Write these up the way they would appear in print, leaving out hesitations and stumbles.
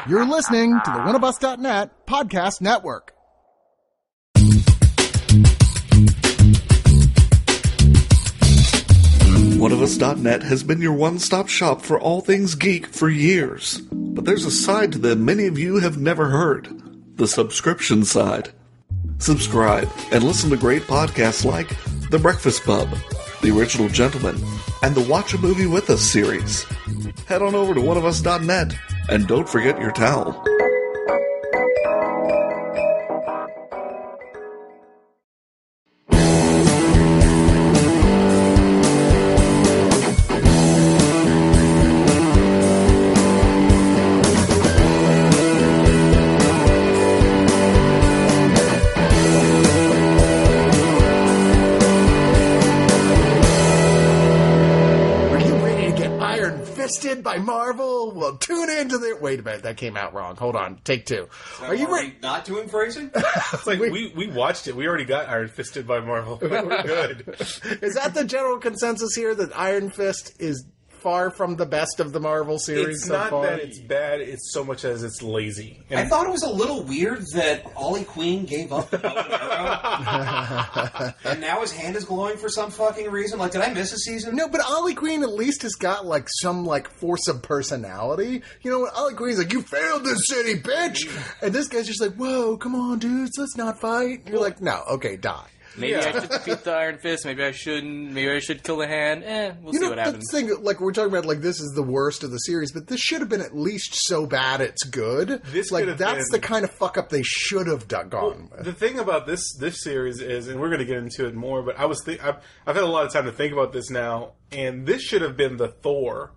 You're listening to the Oneofus.net podcast network. Oneofus.net has been your one-stop shop for all things geek for years. But there's a side to them many of you have never heard. The subscription side. Subscribe and listen to great podcasts like The Breakfast Pub, The Original Gentleman, and the Watch a Movie With Us series. Head on over to Oneofus.net and don't forget your towel. By Marvel? Well, tune into the... Wait a minute, that came out wrong. Hold on, take two. Are you ready? Not doing phrasing? It's like we watched it. We already got Iron Fisted by Marvel. We're good. Is that the general consensus here, that Iron Fist is far from the best of the Marvel series It's so not far? that it's bad, it's so much as it's lazy. And I thought it was a little weird that Ollie Queen gave up the bow and arrow, and now his hand is glowing for some fucking reason. Like, did I miss a season? No, but Ollie Queen at least has got, like, some, like, force of personality. You know, when Ollie Queen's like, you failed this city, bitch! And this guy's just like, whoa, come on, dudes, let's not fight. And you're like, no, okay, die. Maybe I should defeat the Iron Fist. Maybe I shouldn't. Maybe I should kill the hand. We'll see what happens. The thing, like, we're talking about, like, this is the worst of the series, but this should have been at least so bad it's good. This like, could have that's been... the kind of fuck-up they should have gone with. The thing about this series is, and we're going to get into it more, but I've had a lot of time to think about this now, and this should have been the Thor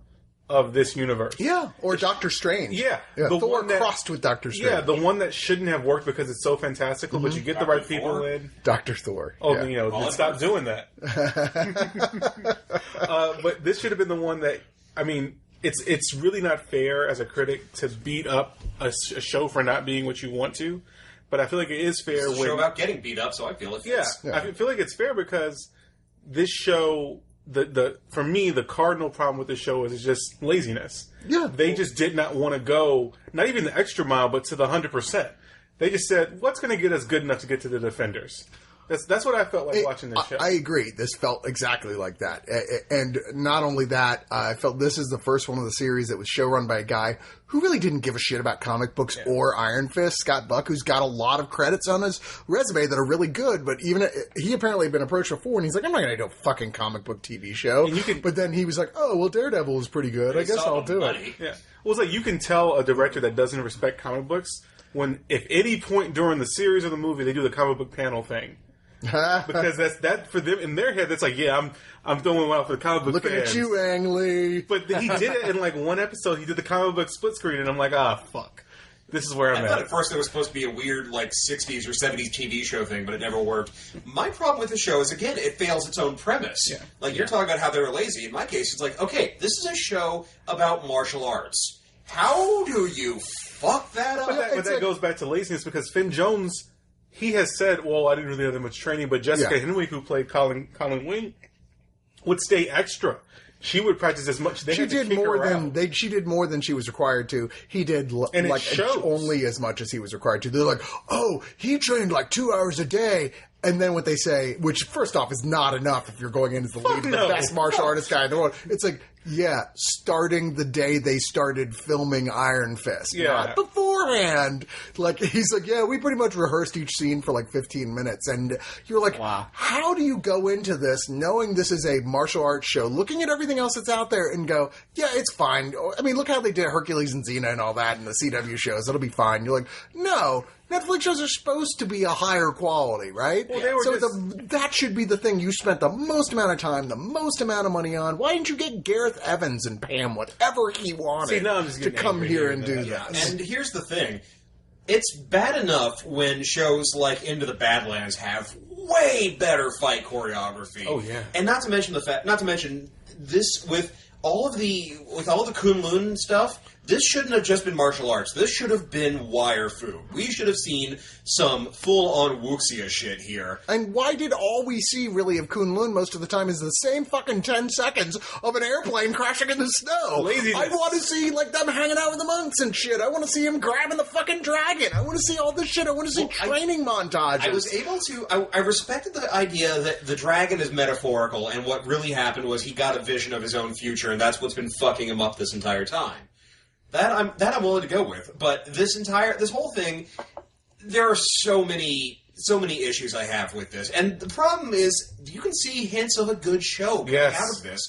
of this universe. Yeah, or Doctor Strange. Yeah. The Thor crossed with Doctor Strange. Yeah, the one that shouldn't have worked because it's so fantastical, but you get the right people in. Dr. Thor. Oh, yeah. you know, stop doing that. But this should have been the one that, I mean, it's really not fair as a critic to beat up a show for not being what you want to, but I feel like it is fair It's a show about getting beat up, so I feel it fits. Yeah, I feel like it's fair because this show... For me, the cardinal problem with the show is just laziness. Yeah. They just did not want to go, not even the extra mile, but to the 100%. They just said, what's going to get us good enough to get to the Defenders? That's what I felt like watching this show. I agree. This felt exactly like that. And not only that, I felt this is the first one of the series that was showrun by a guy who really didn't give a shit about comic books or Iron Fist, Scott Buck, who's got a lot of credits on his resume that are really good, but even he apparently had been approached before, and he's like, I'm not going to do a fucking comic book TV show. But then he was like, oh, well, Daredevil was pretty good. I guess I'll do it. Yeah. Well, it's like you can tell a director that doesn't respect comic books when, if any point during the series or the movie, they do the comic book panel thing. Because that for them in their head, that's like, yeah, I'm throwing one out for the comic book Looking fans. at you, Ang Lee. But he did it in like one episode. He did the comic book split screen, and I'm like, fuck. This is where I'm I thought at. at first it was supposed to be a weird, like, 60s or 70s TV show thing, but it never worked. My problem with the show is, again, it fails its own premise. Yeah. Like, you're talking about how they were lazy. In my case, it's like, okay, this is a show about martial arts. How do you fuck that up? But that goes back to laziness, because Finn Jones... He has said, well, I didn't really have that much training, but Jessica Henwick, who played Colin Wing, would stay extra. She would practice as much. She did more than she was required to. He did only as much as he was required to. They're like, oh, he trained like 2 hours a day. And then what they say, which first off is not enough if you're going in as the lead, the best martial artist guy in the world. It's like, starting the day they started filming Iron Fist. Not beforehand. Like, he's like, we pretty much rehearsed each scene for like 15 minutes. And you're like, wow. How do you go into this knowing this is a martial arts show, looking at everything else that's out there and go, yeah, it's fine. I mean, look how they did Hercules and Xena and all that in the CW shows. It'll be fine. You're like, no. Netflix shows are supposed to be a higher quality, right? Well, that should be the thing you spent the most amount of time, the most amount of money on. Why didn't you get Gareth Evans and Pam whatever he wanted to come here and do this? And here's the thing. It's bad enough when shows like Into the Badlands have way better fight choreography. Oh, yeah. And not to mention this with with all the Kunlun stuff, this shouldn't have just been martial arts. This should have been wire fu. We should have seen some full-on wuxia shit here. And why did all we see, really, of Kunlun most of the time is the same fucking 10 seconds of an airplane crashing in the snow? Laziness. I want to see, like, them hanging out with the monks and shit. I want to see him grabbing the fucking dragon. I want to see all this shit. I want to see training montages. I was able to... I respected the idea that the dragon is metaphorical, and what really happened was he got a vision of his own future, and that's what's been fucking him up this entire time. That I'm willing to go with, but this whole thing, there are so many issues I have with this, and the problem is you can see hints of a good show coming out of this,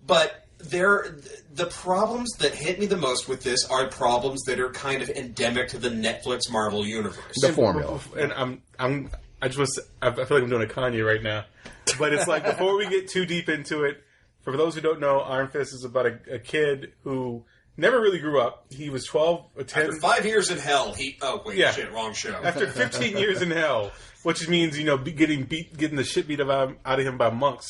but the problems that hit me the most with this are problems that are kind of endemic to the Netflix Marvel universe. The formula, and I feel like I'm doing a Kanye right now, but it's like before we get too deep into it, for those who don't know, Iron Fist is about a kid who never really grew up. He was 12 or 10. After 5 years in hell, shit, wrong show. After 15 years in hell, which means, getting the shit beat out of him by monks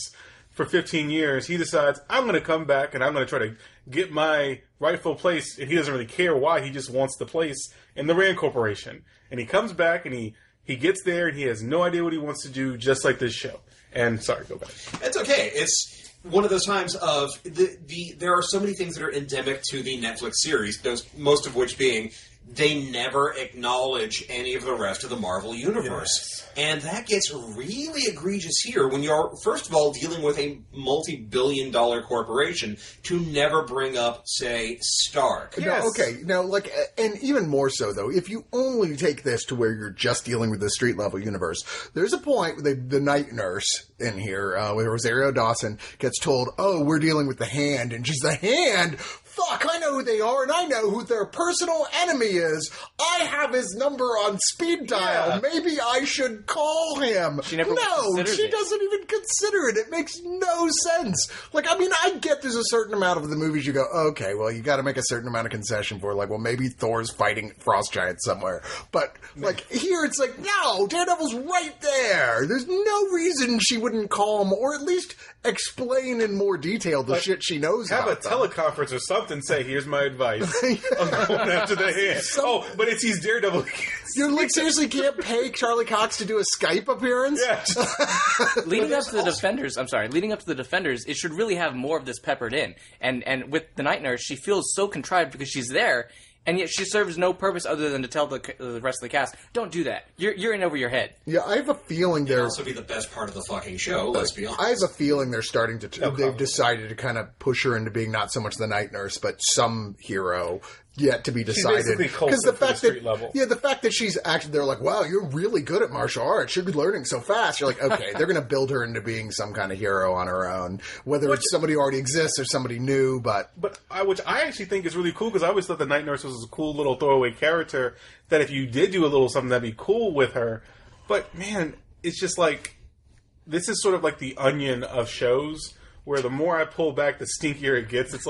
for 15 years, he decides, I'm going to come back and I'm going to try to get my rightful place. And he doesn't really care why. He just wants the place in the Rand Corporation. And he comes back and he gets there and he has no idea what he wants to do, just like this show. And sorry, go back. It's okay. It's one of those times of there are so many things that are endemic to the Netflix series, most of which being they never acknowledge any of the rest of the Marvel universe. Yes. And that gets really egregious here when you're, first of all, dealing with a multi-billion-dollar corporation to never bring up, say, Stark. Yes. No, okay. Now, and even more so, though, if you only take this to where you're just dealing with the street-level universe, there's a point where the night nurse in here, where Rosario Dawson gets told, oh, we're dealing with the Hand, and she's the Hand? Fuck, I know who they are, and I know who their personal enemy is. I have his number on speed dial. Yeah. Maybe I should call him. She never doesn't even consider it. It makes no sense. I get there's a certain amount of the movies you go, okay, well, you got to make a certain amount of concession for, well, maybe Thor's fighting Frost Giants somewhere. But, here it's no, Daredevil's right there. There's no reason she wouldn't call him, or at least explain in more detail the shit she knows about. Have a teleconference or something. And say, here's my advice. I'm going after the Hand. But he's Daredevil. You seriously can't pay Charlie Cox to do a Skype appearance? Yes. Leading up to the Defenders, it should really have more of this peppered in. And with the Night Nurse, she feels so contrived because she's there, and yet she serves no purpose other than to tell the rest of the cast, don't do that. You're in over your head. Yeah, I have a feeling they're... It'll also be the best part of the fucking show, let's be honest. I have a feeling they're starting to... they've decided to kind of push her into being not so much the Night Nurse, but some hero yet to be decided. Because the fact that she's actually... They're like, wow, you're really good at martial arts. You're learning so fast. You're like, okay, they're going to build her into being some kind of hero on her own. Whether it's somebody who already exists or somebody new, but... which I actually think is really cool, because I always thought the Night Nurse was a cool little throwaway character that if you did do a little something, that'd be cool with her. But, man, it's just this is sort of like the Onion of shows, where the more I pull back, the stinkier it gets. It's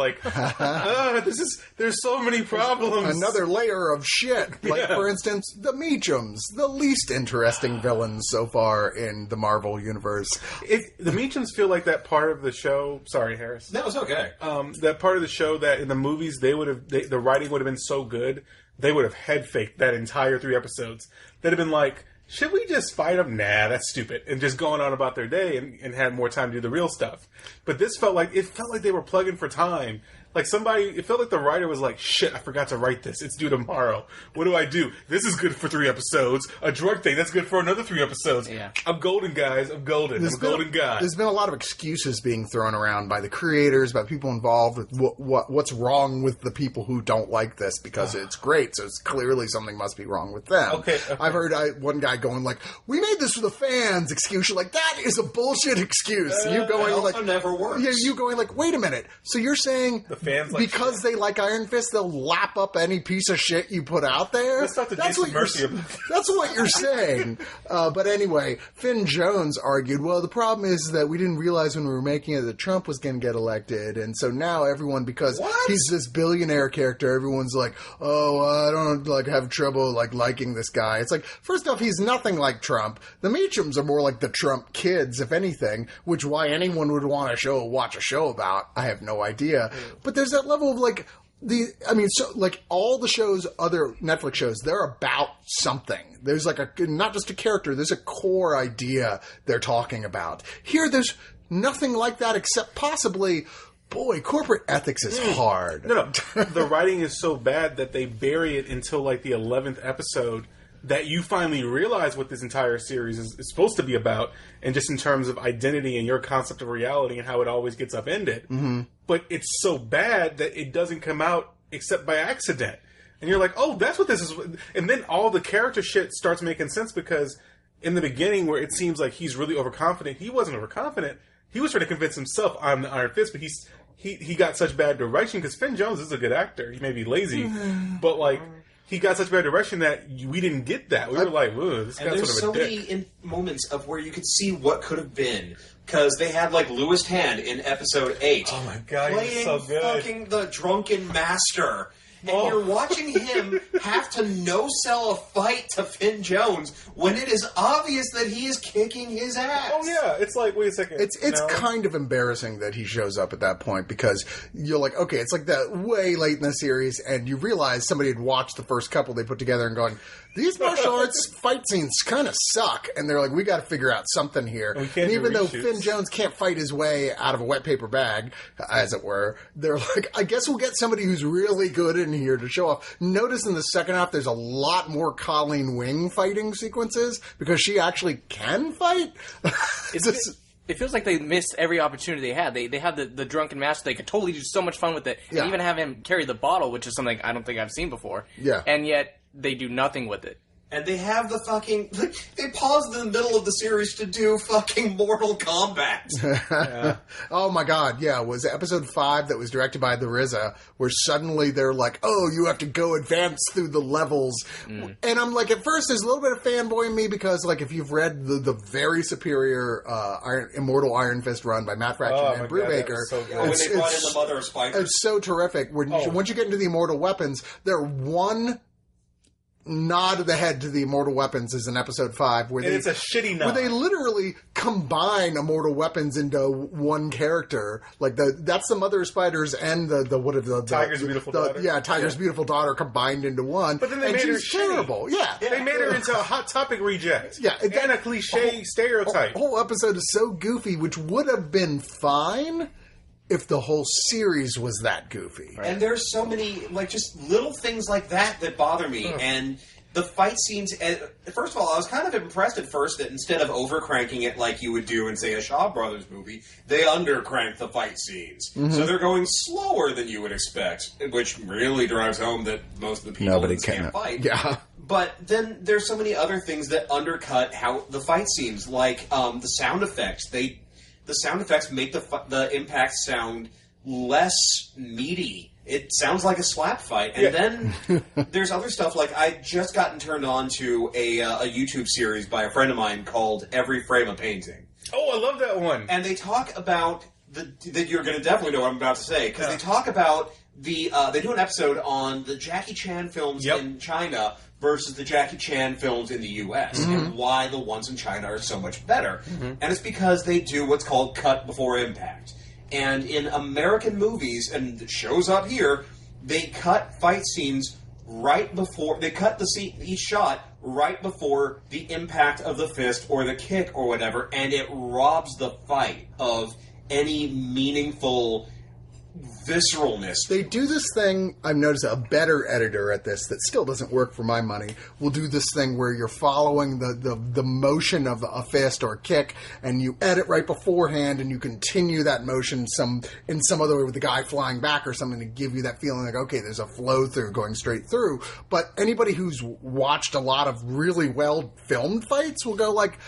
there's so many problems. Another layer of shit. For instance, the Meachums, the least interesting villains so far in the Marvel universe. The Meachums feel like that part of the show. Sorry, Harris. That was okay. That part of the show that in the movies the writing would have been so good, they would have head faked that entire 3 episodes. They'd have been should we just fight them? Nah, that's stupid. And just going on about their day and had more time to do the real stuff. But this felt like they were plugging for time. It felt like the writer was like, shit, I forgot to write this. It's due tomorrow. What do I do? This is good for 3 episodes. A drug thing, that's good for another 3 episodes. Yeah. I'm golden, guys. I'm golden. I'm a golden guy. There's been a lot of excuses being thrown around by the creators, by people involved with what's wrong with the people who don't like this, because it's great, so it's clearly something must be wrong with them. Okay. I've heard one guy going we made this for the fans excuse. You're that is a bullshit excuse. You going also never works. Yeah, you going wait a minute. So you're saying fans like because they like Iron Fist, they'll lap up any piece of shit you put out there. That's not the Jason Mercy of That's what you're saying. But anyway, Finn Jones argued, well, the problem is that we didn't realize when we were making it that Trump was going to get elected, and so now everyone, because he's this billionaire character, everyone's like, oh, I don't like have trouble like liking this guy. It's like, first off, he's nothing like Trump. The Meachums are more like the Trump kids, if anything, which why anyone would want to watch a show about, I have no idea. But there's that level of like, all the shows, other Netflix shows, they're about something. There's like not just a character, there's a core idea they're talking about. Here, there's nothing like that except possibly, boy, corporate ethics is hard. No. The writing is so bad that they bury it until like the 11th episode that you finally realize what this entire series is supposed to be about, and just in terms of identity and your concept of reality and how it always gets upended. Mm-hmm. But it's so bad that it doesn't come out except by accident. And you're like, oh, that's what this is. And then all the character shit starts making sense, because in the beginning where it seems like he's really overconfident, he wasn't overconfident. He was trying to convince himself, I'm the Iron Fist, but he got such bad direction, because Finn Jones is a good actor. He may be lazy, but like, he got such bad direction that we didn't get that. We were like, whoa, this guy's sort of a dick. There's so many moments of where you could see what could have been. Because they had, like, Louis Hand in episode 8. Oh, my God, he's so good. Fucking the drunken master. And you're watching him have to no-sell a fight to Finn Jones when it is obvious that he is kicking his ass. Oh, yeah. It's like, wait a second. It's kind of embarrassing that he shows up at that point, because you're like, okay, it's like that way late in the series, and you realize somebody had watched the first couple they put together and going, these martial arts fight scenes kind of suck. And they're like, we got to figure out something here. And even though Finn Jones can't fight his way out of a wet paper bag, as it were, they're like, I guess we'll get somebody who's really good in here to show off. Notice in the second half, there's a lot more Colleen Wing fighting sequences, because she actually can fight. It feels like they missed every opportunity they had. They had the drunken master. They could totally do so much fun with it. Yeah. And even have him carry the bottle, which is something I don't think I've seen before. Yeah. And yet, they do nothing with it. And they have the fucking... They paused in the middle of the series to do fucking Mortal Kombat. Yeah. Oh my god, yeah. It was episode 5 that was directed by the RZA, where suddenly they're like, oh, you have to go advance through the levels. And I'm like, at first there's a little bit of fanboy in me, because like if you've read the very superior Immortal Iron Fist run by Matt Fraction and Brubaker, so good. When they brought in the Mother of Spiders. It's so terrific. Once you get into the Immortal Weapons, they're one nod of the head to the Immortal Weapons is in episode 5, where it's a shitty nod. Where they literally combine Immortal Weapons into one character. Like that's the Mother of Spiders and the Tiger's Beautiful Daughter. Yeah, Tiger's Beautiful Daughter combined into one. But then they made her terrible. Yeah. They made her into a Hot Topic reject. Yeah, and a cliche stereotype. The whole episode is so goofy, which would have been fine if the whole series was that goofy. Right. And there's so many, like, just little things like that bother me. And the fight scenes, first of all, I was kind of impressed at first that instead of over-cranking it like you would do in, say, a Shaw Brothers movie, they under-crank the fight scenes. Mm-hmm. So they're going slower than you would expect, which really drives home that most of the people can't fight. Yeah. But then there's so many other things that undercut how the fight scenes, like the sound effects. The sound effects make the impact sound less meaty. It sounds like a slap fight. And then there's other stuff, like I just gotten turned on to a YouTube series by a friend of mine called Every Frame a Painting. Oh, I love that one. And they talk about that you're going to definitely know what I'm about to say, because they talk about they do an episode on the Jackie Chan films in China versus the Jackie Chan films in the U.S. and why the ones in China are so much better. And it's because they do what's called cut before impact. And in American movies, and it shows up here, they cut fight scenes right before... They cut each shot right before the impact of the fist or the kick or whatever, and it robs the fight of any meaningful visceralness. They do this thing, I've noticed a better editor at this that still doesn't work for my money, will do this thing where you're following the motion of a fist or a kick, and you edit right beforehand, and you continue that motion in some other way with the guy flying back or something to give you that feeling like, okay, there's a flow through going straight through. But anybody who's watched a lot of really well filmed fights will go like,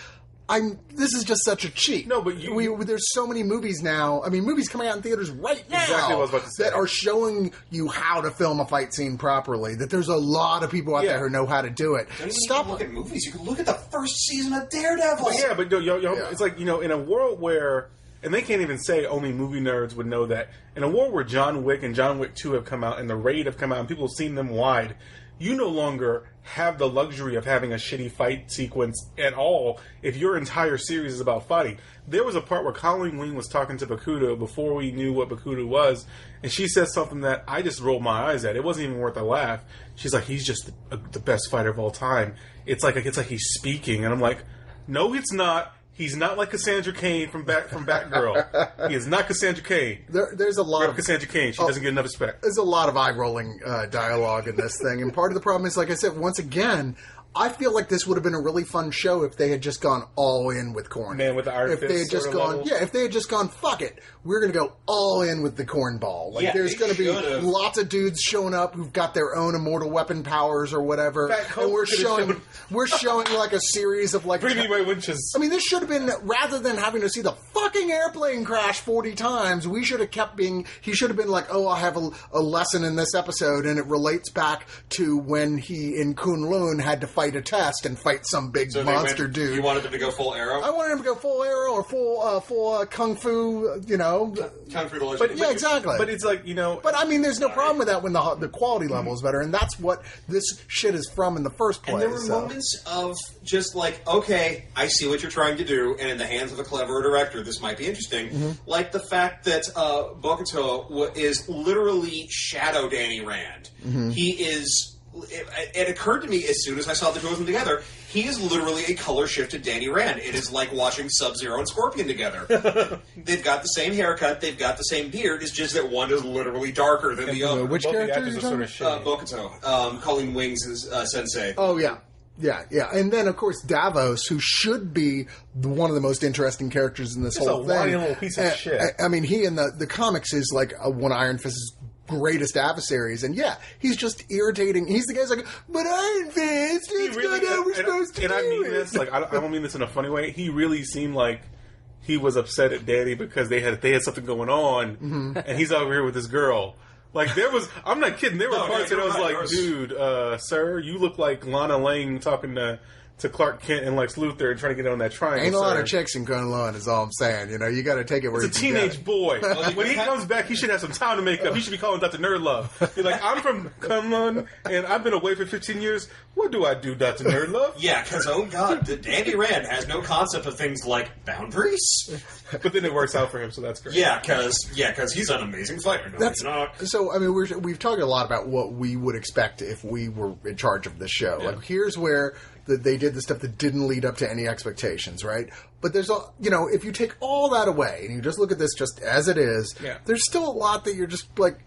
this is just such a cheat. No, but there's so many movies now. I mean, movies coming out in theaters right now exactly what I was about to say. that are showing you how to film a fight scene properly. That there's a lot of people out there who know how to do it. Don't even look at movies. You can look at the first season of Daredevil. But it's like, in a world where, and they can't even say only movie nerds would know that, in a world where John Wick and John Wick 2 have come out and The Raid have come out and people have seen them wide, you no longer have the luxury of having a shitty fight sequence at all if your entire series is about fighting. There was a part where Colleen Wing was talking to Bakudo before we knew what Bakudo was, and she said something that I just rolled my eyes at. It wasn't even worth a laugh. She's like, he's just the best fighter of all time. It's like he's speaking, and I'm like, no, it's not. He's not like Cassandra Cain from Batgirl. He is not Cassandra Cain. There's a lot of Cassandra Cain. She doesn't get enough respect. There's a lot of eye-rolling dialogue in this thing, and part of the problem is, like I said, once again, I feel like this would have been a really fun show if they had just gone all in with Corn. Man with the Iron Fist. If they had just gone, if they had just gone, fuck it, we're going to go all in with the Cornball. Like, there's going to be lots of dudes showing up who've got their own immortal weapon powers or whatever, and we're showing like a series of like. Bring me my winches. I mean, this should have been, rather than having to see the fucking airplane crash 40 times, we should have kept being. He should have been like, oh, I have a lesson in this episode, and it relates back to when he in Kunlun had to fight a test and fight some big monster dude. You wanted him to go full arrow? I wanted him to go full arrow or full kung fu, Kung Fu the Legend. Yeah, exactly. But it's like, But I mean, there's no problem with that when the quality level is better, and that's what this shit is from in the first place. And there were moments of just like, okay, I see what you're trying to do, and in the hands of a clever director, this might be interesting. Mm-hmm. Like the fact that Bokuto is literally Shadow Danny Rand. Mm-hmm. He is... It occurred to me as soon as I saw the two of them together, he is literally a color-shifted Danny Rand. It is like watching Sub-Zero and Scorpion together. They've got the same haircut, they've got the same beard, it's just that one is literally darker than the other. Which character are you talking about? Bokuto. Colleen Wing's sensei. Oh, yeah. Yeah. And then, of course, Davos, who should be one of the most interesting characters in this whole thing. He's a whiny little piece of shit. I mean, he in the comics is like one of Iron Fist's greatest adversaries, and he's just irritating. He's the guy's like, but Iron Fist, it's not how we're supposed to do it. And I mean this, like, I don't mean this in a funny way. He really seemed like he was upset at Daddy because they had something going on, and he's over here with this girl. Like, I'm not kidding, there were parts that I was like, dude, sir, you look like Lana Lang talking to Clark Kent and Lex Luthor and trying to get on that triangle. Ain't a lot of chicks in Kunlun, is all I'm saying. You got to take it where it's a teenage boy. When he comes back, he should have some time to make up. He should be calling Dr. Nerdlove. He's like, I'm from Kunlun, and I've been away for 15 years. What do I do, Dr. Nerdlove? Yeah, because, oh God, Danny Rand has no concept of things like boundaries. But then it works out for him, so that's great. Yeah, because he's an amazing fighter. No, he's not. So, I mean, we've talked a lot about what we would expect if we were in charge of this show. Yeah. Like, here's where they did the stuff that didn't lead up to any expectations, right? But there's if you take all that away and you just look at this just as it is, there's still a lot that you're just like,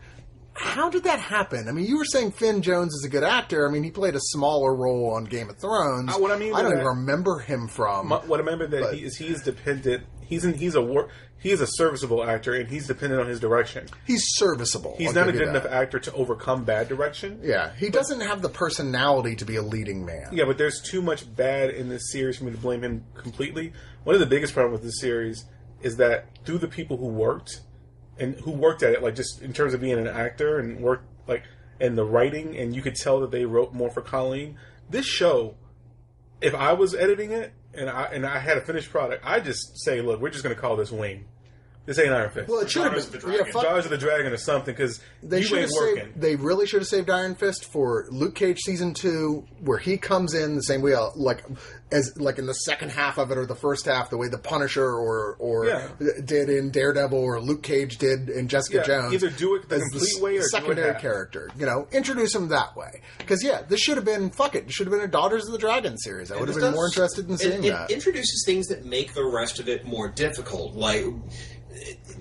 how did that happen? I mean, you were saying Finn Jones is a good actor. I mean, he played a smaller role on Game of Thrones. What I mean, I don't even remember him from. What I remember that he is dependent. He is a serviceable actor, and he's dependent on his direction. He's serviceable. He's not a good enough actor to overcome bad direction. Yeah, he doesn't have the personality to be a leading man. Yeah, but there's too much bad in this series for me to blame him completely. One of the biggest problems with this series is that through the people who worked at it, like just in terms of being an actor and work like and the writing, and you could tell that they wrote more for Colleen. This show, if I was editing it and I had a finished product, I'd just say, look, we're just going to call this Wing. This ain't Iron Fist. Well, it should have been Daughters of the Dragon or something, because you ain't working. They really should have saved Iron Fist for Luke Cage season 2, where he comes in the same way, like in the second half of it or the first half, the way the Punisher or did in Daredevil or Luke Cage did in Jessica Jones. Either do it the complete way or secondary character. Introduce him that way. Because this should have been It should have been a Daughters of the Dragon series. I would have been more interested in seeing that. It introduces things that make the rest of it more difficult, like.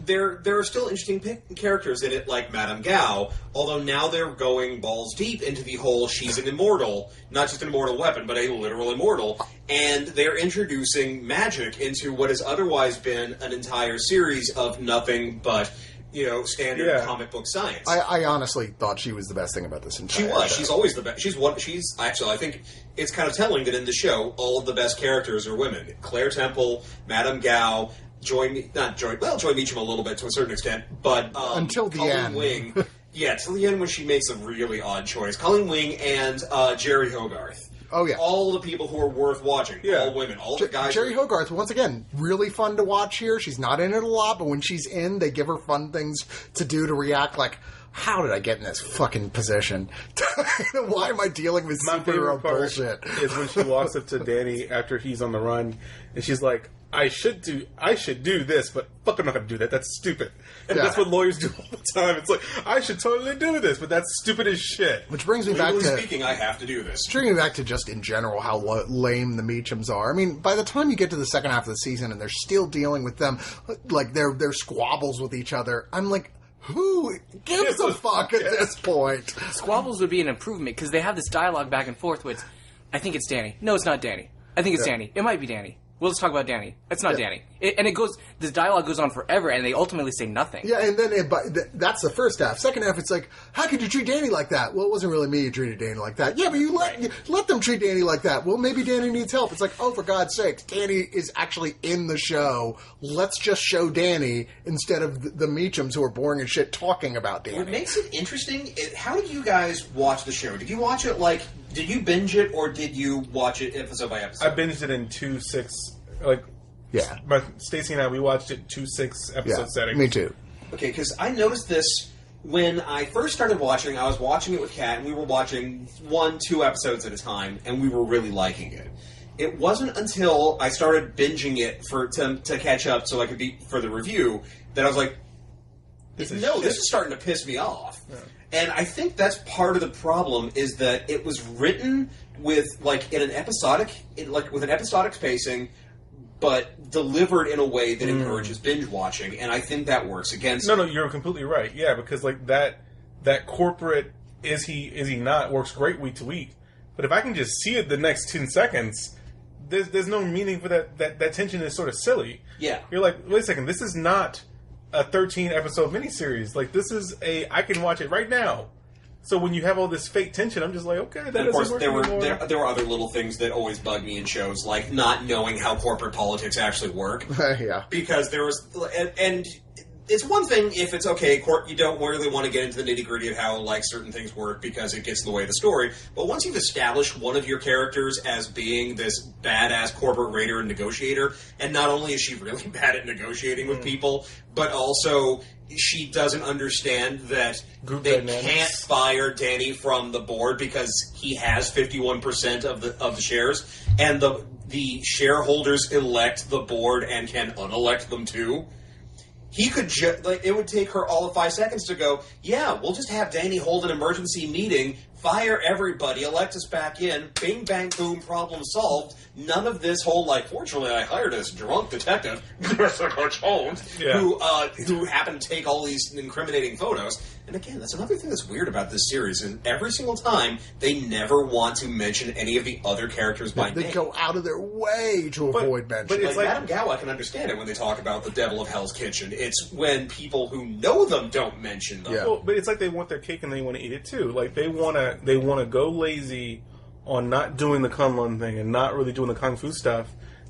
There are still interesting characters in it, like Madame Gao, although now they're going balls deep into the whole she's an immortal, not just an immortal weapon, but a literal immortal, and they're introducing magic into what has otherwise been an entire series of nothing but standard comic book science. I honestly thought she was the best thing about this entire show. She's always the best. I think it's kind of telling that in the show, all of the best characters are women. Claire Temple, Madame Gao, Joy Meacham a little bit to a certain extent, but until the Colleen end. Wing, till the end when she makes a really odd choice. Colleen Wing and Jerry Hogarth. Oh, yeah. All the people who are worth watching. Yeah. All women. All the guys. Jerry Hogarth, once again, really fun to watch here. She's not in it a lot, but when she's in, they give her fun things to do to react like, how did I get in this fucking position? Why am I dealing with superhero bullshit? Is when she walks up to Danny after he's on the run, and she's like, I should do this, but fuck, I'm not going to do that. That's stupid. And that's what lawyers do all the time. It's like, I should totally do this, but that's stupid as shit. Which brings me back to... speaking, I have to do this. Bringing me back to just in general how lame the Meachams are. I mean, by the time you get to the second half of the season and they're still dealing with them, like their squabbles with each other, I'm like... Who gives a fuck at this point? Squabbles would be an improvement because they have this dialogue back and forth with, I think it's Danny. No, it's not Danny. I think it's Danny. It might be Danny. Well, let's talk about Danny. It's not Danny. This dialogue goes on forever, and they ultimately say nothing. Yeah, and then that's the first half. Second half, it's like, how could you treat Danny like that? Well, it wasn't really me who treated Danny like that. Yeah, but you let them treat Danny like that. Well, maybe Danny needs help. It's like, oh, for God's sake, Danny is actually in the show. Let's just show Danny instead of the Meachams who are boring as shit talking about Danny. What makes it interesting is, how did you guys watch the show? Did you watch it did you binge it, or did you watch it episode by episode? I binged it in 2/6, Stacey and I, we watched it 2/6 episode settings. Me too. Okay, because I noticed this when I first started watching. I was watching it with Kat, and we were watching 1-2 episodes at a time, and we were really liking it. It wasn't until I started binging it to catch up, so I could be for the review, that I was like, this is starting to piss me off. Yeah. And I think that's part of the problem, is that it was written with an episodic pacing, but delivered in a way that encourages binge watching, and I think that works against. No, you're completely right. Yeah, because that corporate is he not works great week to week. But if I can just see it the next 10 seconds, there's no meaning for that. That tension is sort of silly. Yeah, you're like, wait a second, this is not a 13-episode miniseries. Like, this is I can watch it right now. So when you have all this fake tension, I'm just like, okay, that doesn't work anymore. There were other little things that always bug me in shows, like not knowing how corporate politics actually work. Yeah. Because there was... And it's one thing if it's, okay, you don't really want to get into the nitty-gritty of how certain things work because it gets in the way of the story. But once you've established one of your characters as being this badass corporate raider and negotiator, and not only is she really bad at negotiating with people, but also she doesn't understand that they can't fire Danny from the board because he has 51% of the shares, and the shareholders elect the board and can unelect them too. He could it would take her all of 5 seconds to go, yeah, we'll just have Danny hold an emergency meeting, fire everybody, elect us back in, bing, bang, boom, problem solved. None of this whole, fortunately I hired this drunk detective, who happened to take all these incriminating photos. And again, that's another thing that's weird about this series, and every single time, they never want to mention any of the other characters by name. They go out of their way to avoid mention. But it's Madame Gao, I can understand it when they talk about the Devil of Hell's Kitchen. It's when people who know them don't mention them. Yeah. Well, but it's like they want their cake and they want to eat it too. Like, they want to go lazy on not doing the Kunlun thing and not really doing the Kung Fu stuff,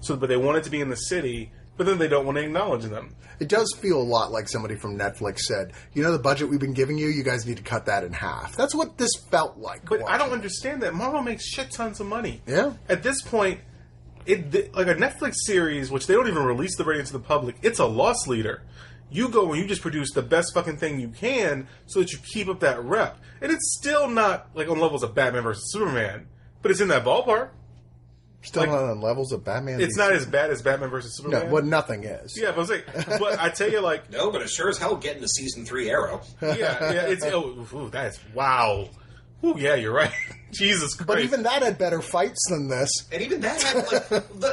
but they want it to be in the city, but then they don't want to acknowledge them. It does feel a lot like somebody from Netflix said, the budget we've been giving you guys need to cut that in half. That's what this felt like. But I don't understand that. Marvel makes shit tons of money. Yeah. At this point, like a Netflix series, which they don't even release the rating to the public, it's a loss leader. You go and you just produce the best fucking thing you can so that you keep up that rep. And it's still not on levels of Batman versus Superman, but it's in that ballpark. Still not on levels of Batman. It's not as bad as Batman versus Superman. No, well, nothing is. Yeah, but I tell you, no, but it sure as hell getting to season 3 Arrow. Yeah, it's that's wow. Ooh, yeah, you're right. Jesus Christ. But even that had better fights than this. And even that had,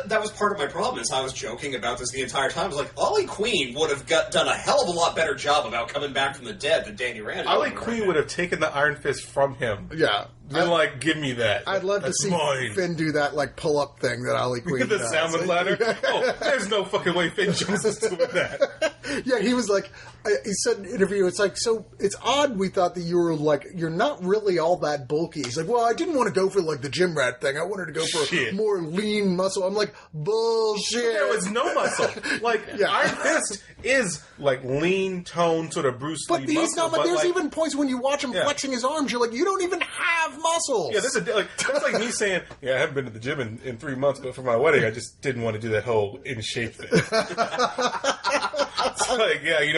that was part of my problem, is I was joking about this the entire time. I was like, Ollie Queen would have done a hell of a lot better job about coming back from the dead than Danny Rand. Ollie Queen would have taken the Iron Fist from him. Yeah. They're give me that. I'd love to see Finn do that, pull-up thing that Ollie Queen the does. salmon ladder? Oh, there's no fucking way Finn Jones is doing that. Yeah, he was he said in an interview, it's so it's odd we thought that you were you're not really all that bulky. He's like, well, I didn't want to go for the gym rat thing. I wanted to go for more lean muscle. I'm like, bullshit. There was no muscle. Iron Fist is lean tone sort of Bruce Lee But he's muscle. not, there's even points when you watch him flexing his arms, you're like, you don't even have muscles. Yeah, that's like me saying, yeah, I haven't been to the gym in 3 months, but for my wedding, I just didn't want to do that whole in shape thing. It's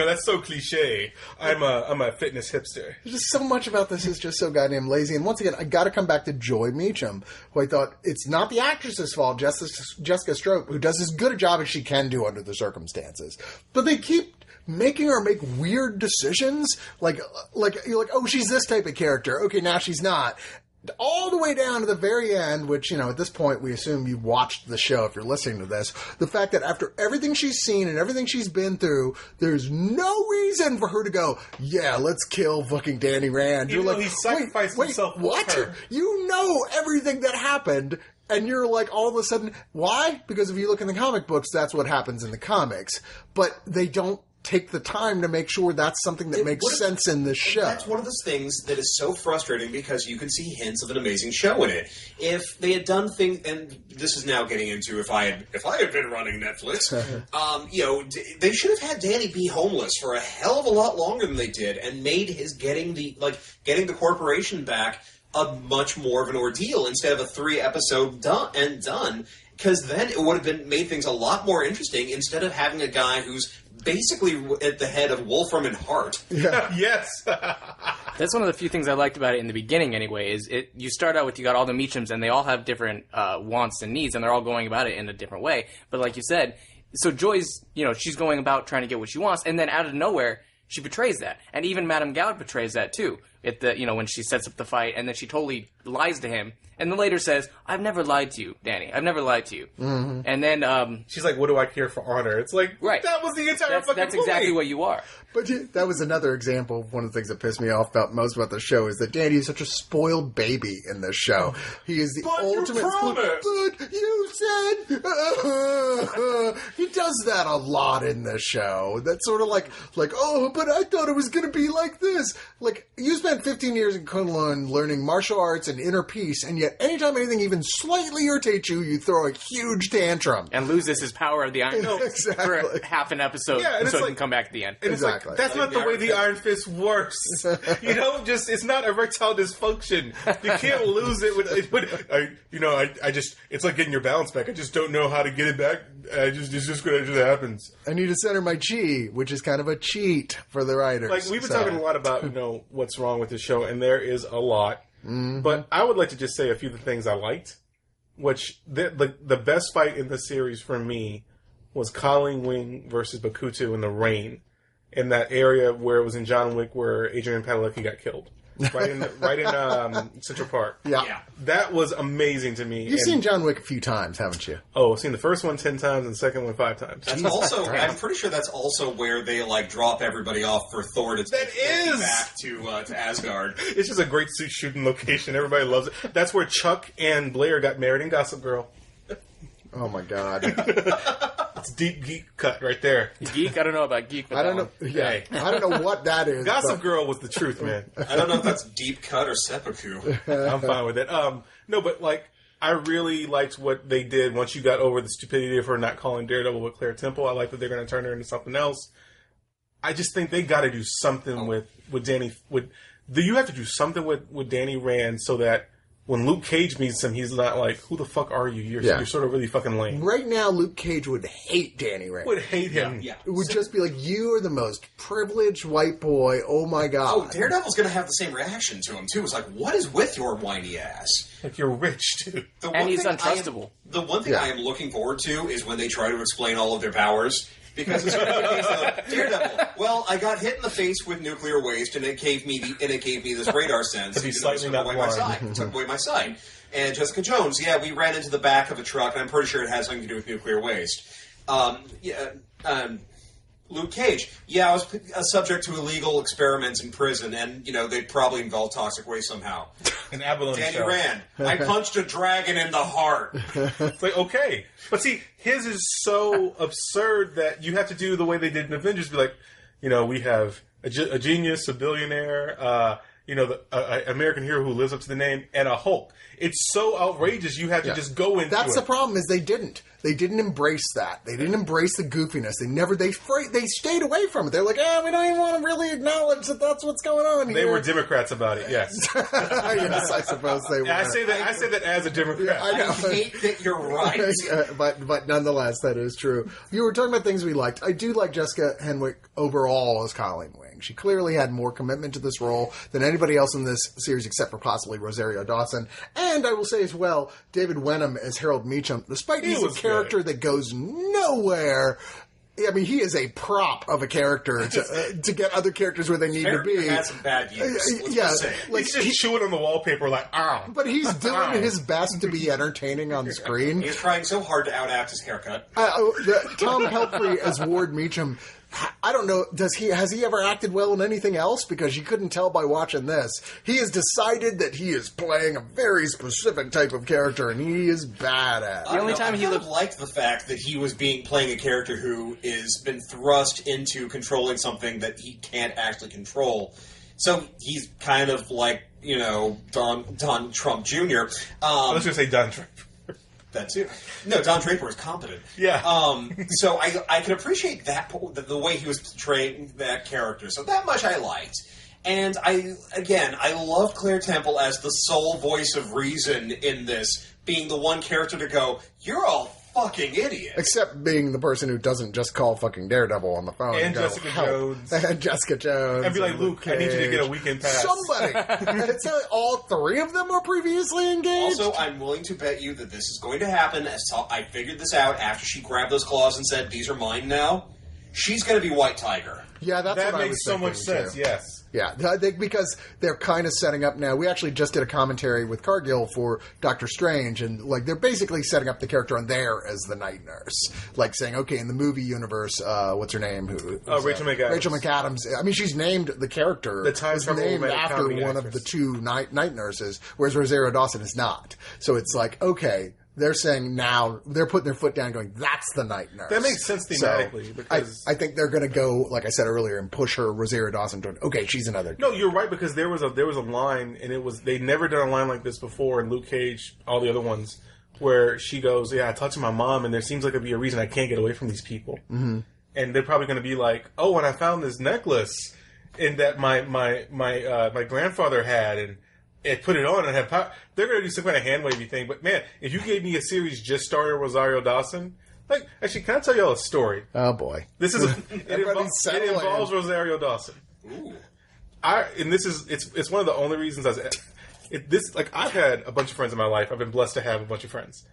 that's so cliche. I'm a fitness hipster. There's just so much about this is just so goddamn lazy. And once again, I got to come back to Joy Meacham, who I thought it's not the actress's fault, Jessica Stroke, who does as good a job as she can do under the circumstances. But they keep making her make weird decisions, you're like, oh, she's this type of character. Okay, now she's not. All the way down to the very end, which, at this point, we assume you've watched the show if you're listening to this, the fact that after everything she's seen and everything she's been through, there's no reason for her to go, yeah, let's kill fucking Danny Rand. You're he sacrificed himself what? For her. You know everything that happened, and you're all of a sudden, why? Because if you look in the comic books, that's what happens in the comics. But they don't take the time to make sure that's something that makes sense in this show. That's one of those things that is so frustrating because you can see hints of an amazing show in it. If they had done things, and this is now getting into if I had been running Netflix, they should have had Danny be homeless for a hell of a lot longer than they did, and made his getting the corporation back a much more of an ordeal instead of a 3-episode done. Because then it would have made things a lot more interesting instead of having a guy who's basically at the head of Wolfram and Hart. Yeah. Yes. That's one of the few things I liked about it in the beginning anyway, is you start out with, you got all the Meachams, and they all have different wants and needs, and they're all going about it in a different way. But like you said, so Joy's, she's going about trying to get what she wants, and then out of nowhere, she betrays that. And even Madame Gaude betrays that too. When she sets up the fight, and then she totally lies to him, and then later says, I've never lied to you, Danny. I've never lied to you. Mm-hmm. And then she's like, what do I care for honor? It's right. That was the entire fucking That's exactly what you are. But that was another example of one of the things that pissed me off most about the show, is that Danny is such a spoiled baby in this show. He is the ultimate... But you said... He does that a lot in this show. That's sort of like, oh, but I thought it was going to be like this. You spent 15 years in Kunlun learning martial arts and inner peace, and yet anytime anything even slightly irritates you, you throw a huge tantrum. And loses his power of the Iron Fist for half an episode, so he can come back at the end. Exactly. That's not the way the Iron Fist works. It's not erectile dysfunction. You can't lose it it's like getting your balance back. I just don't know how to get it back. It just happens. I need to center my chi, which is kind of a cheat for the writers. We've been talking a lot about, what's wrong with the show, and there is a lot. Mm-hmm. But I would like to just say a few of the things I liked, which the best fight in the series for me was Colleen Wing versus Bakutu in the rain, in that area where it was in John Wick where Adrian Padalecki got killed. Right in Central Park. Yeah. That was amazing to me. You've seen John Wick a few times, haven't you? Oh, I've seen the first one 10 times and the second one 5 times. That's also, I'm pretty sure that's also where they drop everybody off for Thor to take back to Asgard. It's just a great suit shooting location. Everybody loves it. That's where Chuck and Blair got married in Gossip Girl. Oh my God. It's deep geek cut right there. Geek? I don't know about geek. I don't know. Yeah, I don't know what that is. Gossip Girl was the truth, man. I don't know if that's deep cut or seppuku. I'm fine with it. No, but I really liked what they did once you got over the stupidity of her not calling Daredevil with Claire Temple. I like that they're going to turn her into something else. I just think they got to do something with Danny. You have to do something with Danny Rand so that when Luke Cage meets him, he's not like, who the fuck are you? You're sort of really fucking lame. Right now, Luke Cage would hate Danny Rand. Would hate him. Yeah. It would just be like, you are the most privileged white boy. Oh my God. Oh, Daredevil's going to have the same reaction to him, too. It's like, what is with your whiny ass? Like, you're rich, dude. And he's untrustable. The one thing I am looking forward to is when they try to explain all of their powers. Because it's like, Daredevil. Well, I got hit in the face with nuclear waste, and it gave me this radar sense. To be slightly not blind. Took away my sight. And Jessica Jones, we ran into the back of a truck, and I'm pretty sure it has something to do with nuclear waste. Luke Cage, I was subject to illegal experiments in prison, and, they probably involved toxic waste somehow. An abalone Danny show. Rand, I punched a dragon in the heart. It's like, okay. But see, his is so absurd that you have to do the way they did in Avengers, be like, we have a genius, a billionaire, the American hero who lives up to the name, and a Hulk. It's so outrageous, you have to just go into it. That's the problem, is they didn't. They didn't embrace that. They didn't embrace the goofiness. They stayed away from it. They're like, we don't even want to really acknowledge that that's what's going on here. They were Democrats about it, yes. Yes, I suppose they were. I say that as a Democrat. I know. I hate that you're right. But nonetheless, that is true. You were talking about things we liked. I do like Jessica Henwick overall as Colleen Wing. She clearly had more commitment to this role than anybody else in this series, except for possibly Rosario Dawson. And I will say as well, David Wenham as Harold Meacham, despite he's a character that goes nowhere. I mean, he is a prop of a character to get other characters where they need to be. Had some bad use. He's just chewing on the wallpaper like, But he's doing his best to be entertaining on the screen. He's trying so hard to out-act his haircut. Tom Pelphrey as Ward Meacham, I don't know, has he ever acted well in anything else? Because you couldn't tell by watching this. He has decided that he is playing a very specific type of character, and he is bad at it. The only time he liked the fact that he was playing a character who is been thrust into controlling something that he can't actually control. So he's kind of like, Don Trump Jr. I was going to say Don Trump. That too. No, Don Draper is competent. Yeah. So I can appreciate that, the way he was portraying that character. So that much I liked. And I love Claire Temple as the sole voice of reason in this, being the one character to go, you're all fucking idiots. Except being the person who doesn't just call fucking Daredevil on the phone. And Jessica Jones. And Jessica Jones. And be like, Luke, I need you to get a weekend pass. Somebody. It's all three of them were previously engaged. Also, I'm willing to bet you that this is going to happen. I figured this out after she grabbed those claws and said, these are mine now. She's going to be White Tiger. Yeah, that's that what I was makes so much sense, too. yes. Yeah, I think because they're kind of setting up now. We actually just did a commentary with Cargill for Doctor Strange, and they're basically setting up the character on there as the night nurse, saying, okay, in the movie universe, what's her name? Rachel McAdams. Rachel McAdams. I mean, she's named the character. The time travel named after one of the two night nurses, whereas Rosario Dawson is not. So it's like, okay. They're saying now, they're putting their foot down and going, that's the night nurse. That makes sense thematically. So because I think they're going to go, like I said earlier, and push her, Rosario Dawson, to, okay, she's another. No, you're right, because there was a line, and they'd never done a line like this before in Luke Cage, all the other ones, where she goes, I talked to my mom, and there seems like it'd be a reason I can't get away from these people. Mm-hmm. And they're probably going to be like, oh, and I found this necklace and that my grandfather had, and it put it on and had power. They're going to do some kind of hand-wavy thing. But, man, if you gave me a series just starring Rosario Dawson, actually, can I tell y'all a story? Oh, boy. This is it involves Rosario Dawson. Ooh. It's one of the only reasons I've had a bunch of friends in my life. I've been blessed to have a bunch of friends.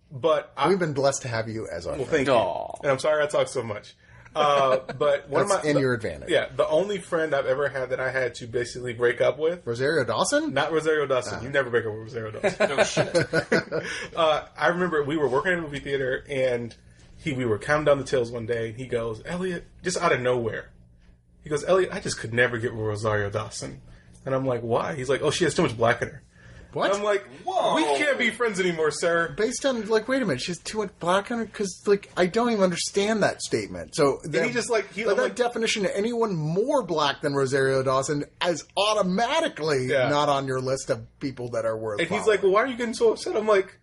But we've been blessed to have you as our friend. Thank you. And I'm sorry I talk so much. But your advantage. Yeah, the only friend I've ever had that I had to basically break up with. Rosario Dawson? Not Rosario Dawson. You never break up with Rosario Dawson. No shit. I remember we were working at a movie theater, and we were counting down the tills one day, and he goes, Elliott, just out of nowhere. He goes, Elliott, I just could never get with Rosario Dawson. And I'm like, why? He's like, oh, she has too much black in her. What? And I'm like, whoa. We can't be friends anymore, sir. Based on, wait a minute, she has too much black on her? Because, I don't even understand that statement. So, that definition, anyone more black than Rosario Dawson is automatically not on your list of people that are worth And following. He's like, well, why are you getting so upset? I'm like,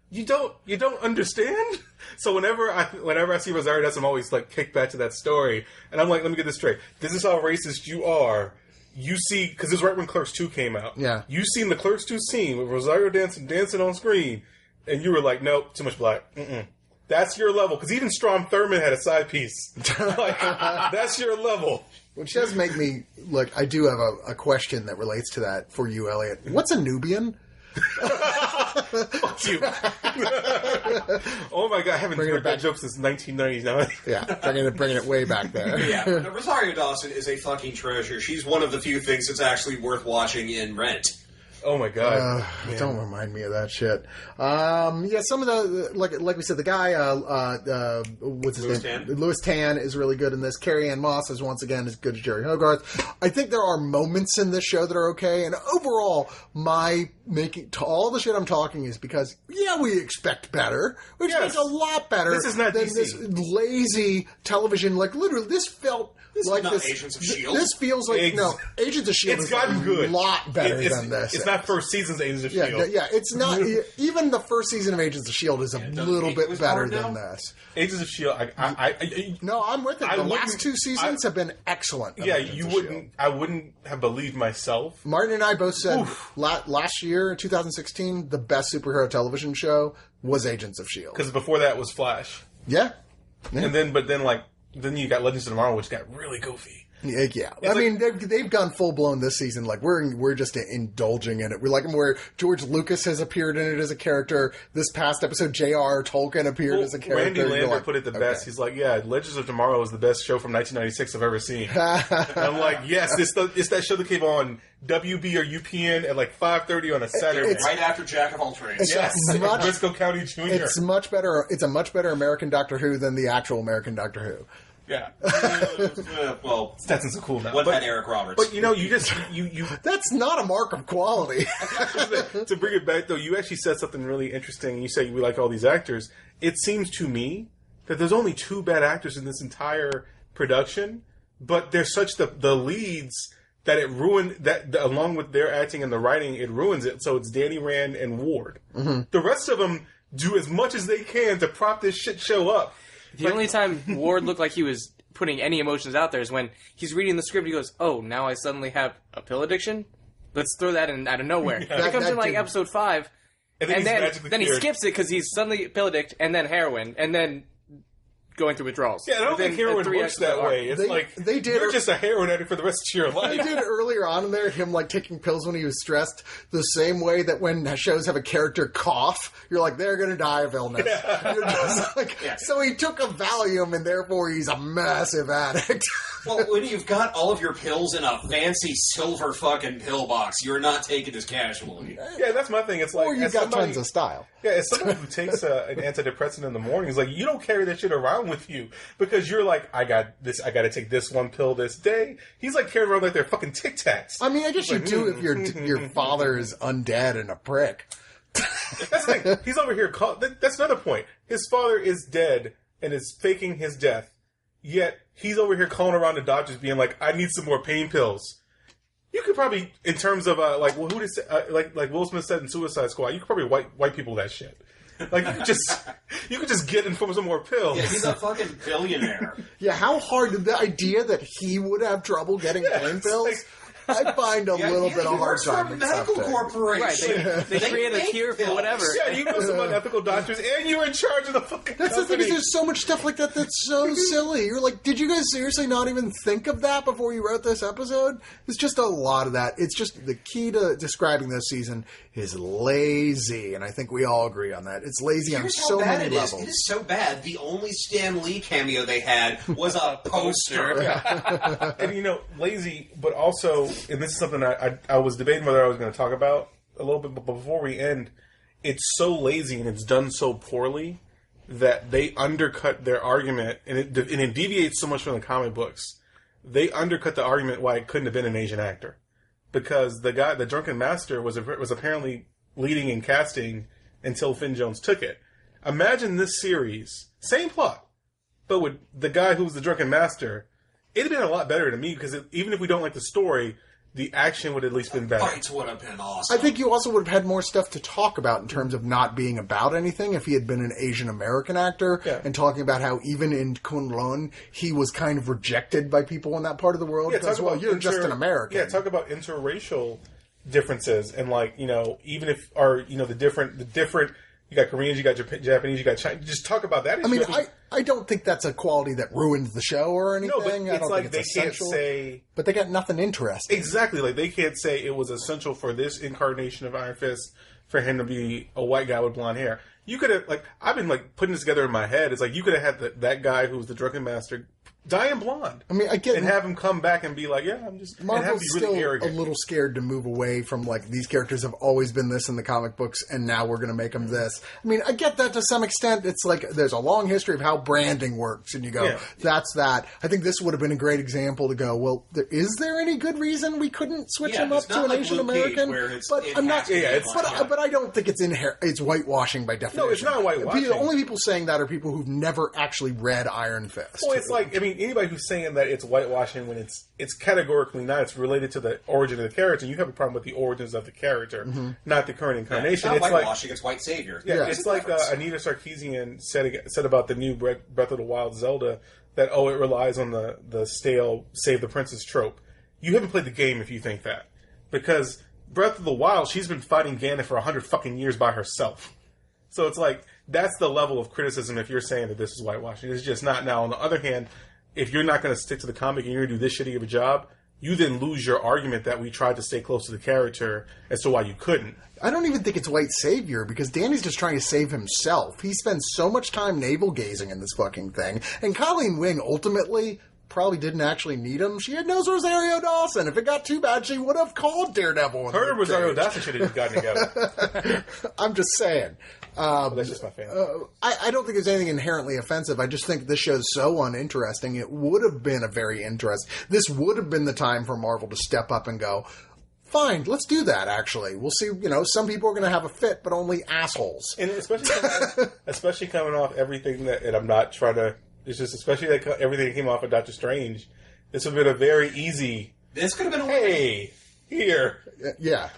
you don't understand? So whenever I see Rosario Dawson, I'm always, kicked back to that story. And I'm like, let me get this straight. This is how racist you are. You see, because it was right when Clerks 2 came out. Yeah. You seen the Clerks 2 scene with Rosario dancing on screen, and you were like, nope, too much black. Mm-mm. That's your level. Because even Strom Thurmond had a side piece. That's your level. Which does make me, I do have a question that relates to that for you, Elliot. What's a Nubian? Fuck you. Oh my god, I haven't heard that joke since 1999. Yeah, bringing it way back there. Yeah, Rosario Dawson is a fucking treasure. She's one of the few things that's actually worth watching in Rent. Oh my god! Don't remind me of that shit. Some of the like we said, the guy what's his name? Louis Tan is really good in this. Carrie Ann Moss is once again as good as Jerry Hogarth. I think there are moments in this show that are okay, and overall, my making to all the shit I'm talking is because we expect better. We expect a lot better. This is not than DC. This lazy television. Like literally, this felt. This like is not this, Agents of S.H.I.E.L.D. This feels like Agents of S.H.I.E.L.D. It's gotten good. A lot better than this. It's not first season's Agents of S.H.I.E.L.D. Yeah, it's not. Even the first season of Agents of S.H.I.E.L.D. is a little bit better than this. Agents of S.H.I.E.L.D. No, I'm with it. The last two seasons have been excellent. Yeah, you wouldn't. I wouldn't have believed myself. Martin and I both said last year, 2016, the best superhero television show was Agents of S.H.I.E.L.D. Because before that was Flash. Yeah. And then you got Legends of Tomorrow, which got really goofy. Yeah, I mean they've gone full blown this season. Like we're just indulging in it. We like where George Lucas has appeared in it as a character. This past episode, J.R.R. Tolkien appeared as a character. Randy Lambert put it the best. He's like, Legends of Tomorrow is the best show from 1996 I've ever seen. And I'm like, yes, it's that show that came on WB or UPN at like 5:30 on a Saturday, right after Jack of All Trades. Yes, Briscoe County Jr. It's much better. It's a much better American Doctor Who than the actual American Doctor Who. Yeah. Well, Stetson's cool now. What had Eric Roberts? But you That's not a mark of quality. To bring it back though, you actually said something really interesting. You say we like all these actors. It seems to me that there's only 2 bad actors in this entire production, but they're such the leads that it ruined that along with their acting and the writing, it ruins it. So it's Danny Rand and Ward. Mm-hmm. The rest of them do as much as they can to prop this shit show up. The only time Ward looked like he was putting any emotions out there is when he's reading the script. He goes, "Oh, now I suddenly have a pill addiction. Let's throw that in out of nowhere." It comes in like episode 5, and then he skips it because he's suddenly pill addict, and then heroin, and then going through withdrawals. Yeah, I don't think heroin works that way. It's they did. You're just a heroin addict for the rest of your life. They did earlier on in there, him like taking pills when he was stressed, the same way that when shows have a character cough, you're like, they're going to die of illness. Yeah. You're just like, so he took a Valium and therefore he's a massive addict. Well, when you've got all of your pills in a fancy silver fucking pill box, you're not taking this casually. Yeah, that's my thing. It's like, or you've got tons of style. Yeah, as someone who takes an antidepressant in the morning, it's like, you don't carry that shit around with you because you're like, I got to take this one pill this day. He's like carrying around like they're fucking Tic Tacs. I mean, I guess you do if your father is undead and a prick. That's the thing. He's over here. That's another point. His father is dead and is faking his death. Yet he's over here calling around the doctors, being like, "I need some more pain pills." You could probably, in terms of like Will Smith said in Suicide Squad, you could probably white people that shit. Like you could just get him some more pills. Yeah, he's a fucking billionaire. Yeah, how hard the idea that he would have trouble getting pain pills? Like, I find a little bit of hard time accepting. Medical corporation. Right, they create a cure for whatever. Yeah, you know some unethical doctors, and you're in charge of the fucking That's company. The thing is, there's so much stuff like that that's so silly. You're like, did you guys seriously not even think of that before you wrote this episode? It's just a lot of that. It's just the key to describing this season is lazy, and I think we all agree on that. It's lazy on so many levels. It is so bad. The only Stan Lee cameo they had was a poster. And lazy, but also, and this is something I was debating whether I was going to talk about a little bit, but before we end, it's so lazy and it's done so poorly that they undercut their argument, and it deviates so much from the comic books. They undercut the argument why it couldn't have been an Asian actor. Because the Drunken Master was apparently leading in casting until Finn Jones took it. Imagine this series, same plot, but with the guy who was the Drunken Master, it'd have been a lot better to me because even if we don't like the story, the action would at least been better. Fights would have been awesome. I think you also would have had more stuff to talk about in terms of not being about anything if he had been an Asian American actor and talking about how even in Kunlun he was kind of rejected by people in that part of the world because, you're just an American. Yeah, talk about interracial differences and even if the different You got Koreans, you got Japanese, you got Chinese. Just talk about that issue. I don't think that's a quality that ruins the show or anything. No, but I don't think it's essential. Can't say... But they got nothing interesting. Exactly. Like, they can't say it was essential for this incarnation of Iron Fist for him to be a white guy with blonde hair. You could have, like, I've been, like, putting this together in my head. It's like, you could have had that guy who was the drunken master die in blonde. I mean, I get... And have him come back and be like, yeah, I'm just... Marvel's still a little scared to move away from, like, these characters have always been this in the comic books, and now we're going to make them this. I mean, I get that to some extent. It's like, there's a long history of how branding works, and you go, that's that. I think this would have been a great example to go, well, is there any good reason we couldn't switch him up to an Asian American? But I'm not... But I don't think it's whitewashing by definition. No, it's not whitewashing. The only people saying that are people who've never actually read Iron Fist. Well, it's like, I mean, anybody who's saying that it's whitewashing when it's categorically not, it's related to the origin of the character, you have a problem with the origins of the character, not the current incarnation. It's not whitewashing, it's white savior. Yeah, it's like Anita Sarkeesian said about the new Breath of the Wild Zelda that, it relies on the stale save the princess trope. You haven't played the game if you think that. Because Breath of the Wild, she's been fighting Ganon for 100 fucking years by herself. So it's like, that's the level of criticism if you're saying that this is whitewashing. It's just not. Now, on the other hand, if you're not going to stick to the comic and you're going to do this shitty of a job, you then lose your argument that we tried to stay close to the character as to why you couldn't. I don't even think it's white savior, because Danny's just trying to save himself. He spends so much time navel-gazing in this fucking thing. And Colleen Wing ultimately probably didn't actually need him. She had no Rosario Dawson. If it got too bad, she would have called Daredevil. Her and Rosario Dawson should have gotten together. I'm just saying. That's just my fan. I don't think there's anything inherently offensive. I just think this show's so uninteresting. It would have been this would have been the time for Marvel to step up and go, fine, let's do that, actually. We'll see, some people are going to have a fit, but only assholes. And especially coming off everything and I'm not trying to, it's just especially like everything that came off of Doctor Strange, this would have been a very easy, this could have been a hey, here. Yeah,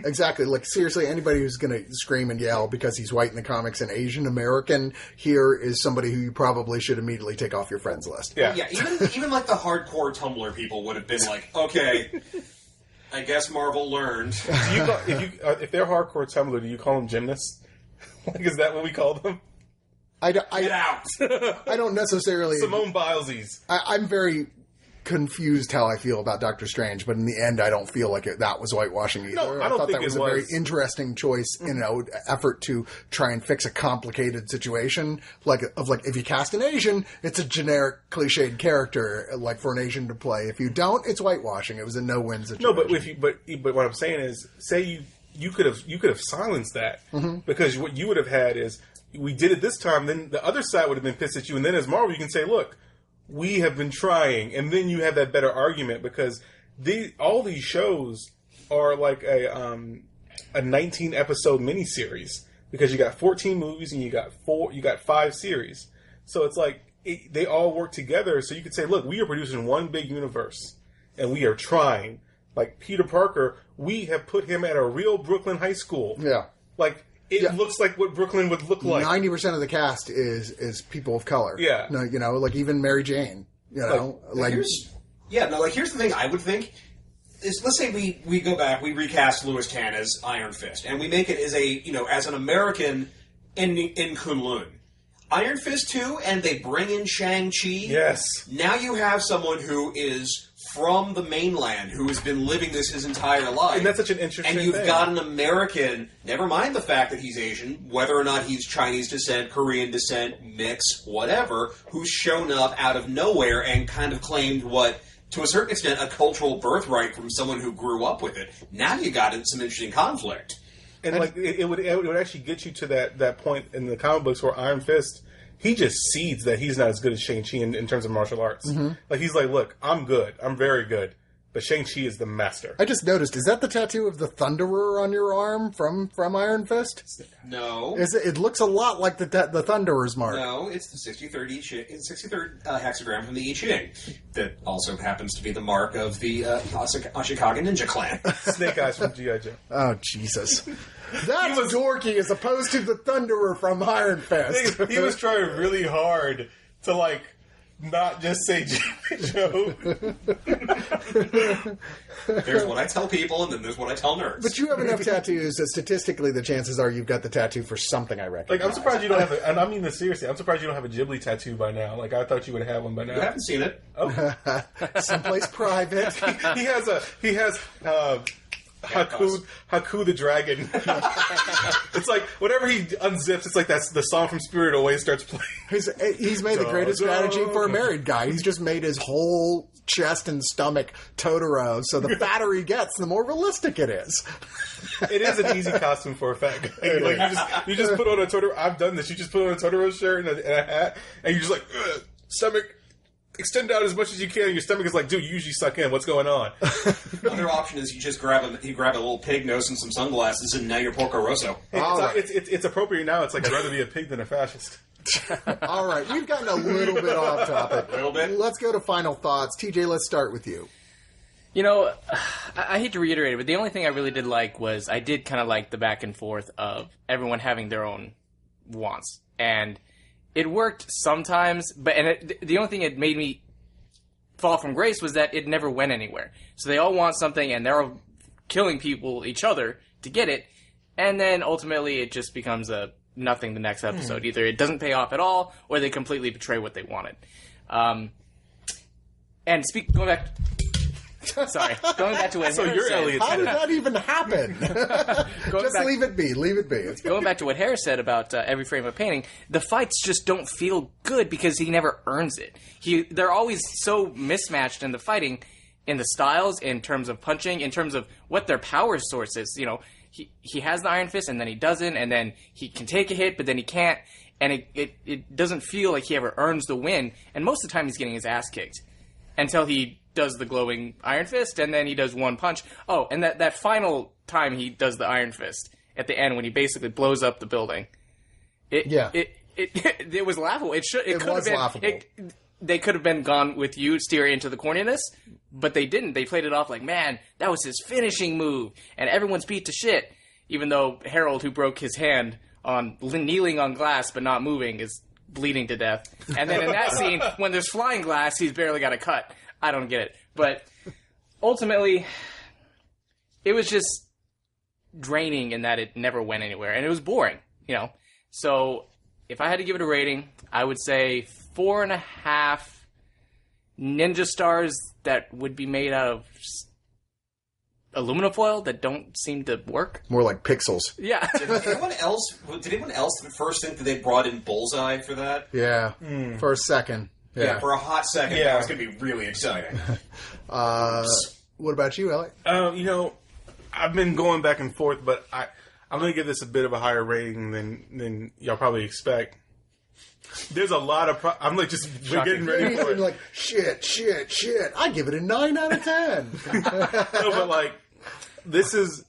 exactly. Like, seriously, anybody who's going to scream and yell because he's white in the comics and Asian American here is somebody who you probably should immediately take off your friends list. Yeah, even like the hardcore Tumblr people would have been like, okay, I guess Marvel learned. If they're hardcore Tumblr, do you call them gymnasts? Like, is that what we call them? Get out! I don't necessarily... Simone Bilesies. I'm very confused how I feel about Doctor Strange, but in the end, I don't feel like that was whitewashing either. No, I thought that was a very interesting choice in an effort to try and fix a complicated situation. Like if you cast an Asian, it's a generic, cliched character, like for an Asian to play. If you don't, it's whitewashing. It was a no-win situation. No, but what I'm saying is, say you could have silenced that, because what you would have had is, we did it this time, then the other side would have been pissed at you, and then as Marvel, you can say, look, we have been trying, and then you have that better argument, because all these shows are like a 19-episode miniseries, because you got 14 movies and you got 5 series. So it's like they all work together. So you could say, look, we are producing one big universe, and we are trying. Like Peter Parker, we have put him at a real Brooklyn high school. Yeah, like. It looks like what Brooklyn would look like. 90% of the cast is people of color. Yeah. No, like even Mary Jane. Here's the thing I would think is, let's say we go back, we recast Louis Tan as Iron Fist, and we make it as as an American in Kunlun. Iron Fist 2, and they bring in Shang-Chi. Yes. Now you have someone who is from the mainland, who has been living this his entire life. And that's such an interesting thing. And you've got an American, never mind the fact that he's Asian, whether or not he's Chinese descent, Korean descent, mix, whatever, who's shown up out of nowhere and kind of claimed what, to a certain extent, a cultural birthright from someone who grew up with it. Now you got some interesting conflict. And like it would actually get you to that point in the comic books where Iron Fist, he just seeds that he's not as good as Shang-Chi in terms of martial arts. Like, he's like, look, I'm good. I'm very good. But Shang-Chi is the master. I just noticed, is that the tattoo of the Thunderer on your arm from Iron Fist? No. It looks a lot like the Thunderer's mark. No, it's the 63rd hexagram from the I Ching. That also happens to be the mark of the Ashikaga Ninja Clan. Snake Eyes from G.I. Joe. Oh, Jesus. That's dorky as opposed to the Thunderer from Iron Fist. He was trying really hard to, like, not just say Joe. There's what I tell people, and then there's what I tell nerds. But you have enough tattoos that statistically the chances are you've got the tattoo for something I recognize. Like, I'm surprised you don't have and I mean this seriously, I'm surprised you don't have a Ghibli tattoo by now. Like, I thought you would have one by now. You haven't seen it. Oh. Someplace private. He has Haku the dragon. It's like whenever he unzips, it's like that's the song from Spirit always starts playing. He's made the greatest strategy for a married guy. He's just made his whole chest and stomach Totoro, so the fatter he gets, the more realistic it is. It is an easy costume for a fat guy. Like you just put on a Totoro. I've done this. You just put on a Totoro shirt and a hat, and you're just like stomach. Extend out as much as you can. Your stomach is like, dude, you usually suck in. What's going on? Another option is you just grab a little pig nose and some sunglasses, and now you're Porco Rosso. It's appropriate now. It's like I'd rather be a pig than a fascist. All right, we've gotten a little bit off topic. A little bit. Let's go to final thoughts. TJ, let's start with you. You know, I hate to reiterate it, but the only thing I really did like was I did kind of like the back and forth of everyone having their own wants. And it worked sometimes, but the only thing that made me fall from grace was that it never went anywhere. So they all want something, and they're all killing each other to get it, and then ultimately it just becomes a nothing the next episode. Either it doesn't pay off at all, or they completely betray what they wanted. Going back to what Harris said. Elliott. How did that even happen? Leave it be. Leave it be. Going back to what Harris said about every frame of painting, the fights just don't feel good because he never earns it. They're always so mismatched in the fighting, in the styles, in terms of punching, in terms of what their power source is. You know, he has the Iron Fist and then he doesn't, and then he can take a hit but then he can't, and it doesn't feel like he ever earns the win. And most of the time he's getting his ass kicked until he does the glowing Iron Fist, and then he does one punch. Oh, and that final time he does the Iron Fist at the end when he basically blows up the building. It was laughable. It could have been laughable. They could have been gone with you, steer into the corniness, but they didn't. They played it off like, man, that was his finishing move, and everyone's beat to shit. Even though Harold, who broke his hand on kneeling on glass but not moving, is bleeding to death. And then in that scene, when there's flying glass, he's barely got a cut. I don't get it. But ultimately, it was just draining in that it never went anywhere. And it was boring, you know. So if I had to give it a rating, I would say 4.5 ninja stars that would be made out of aluminum foil that don't seem to work. More like pixels. Yeah. Did anyone else at first think that they brought in Bullseye for that? Yeah. For a second. Yeah, for a hot second, that was going to be really exciting. What about you, Elliott? You know, I've been going back and forth, but I'm going to give this a bit of a higher rating than y'all probably expect. There's a lot of... I'm like just getting ready for it. Like, shit. I give it a 9 out of 10. No, but like, this is...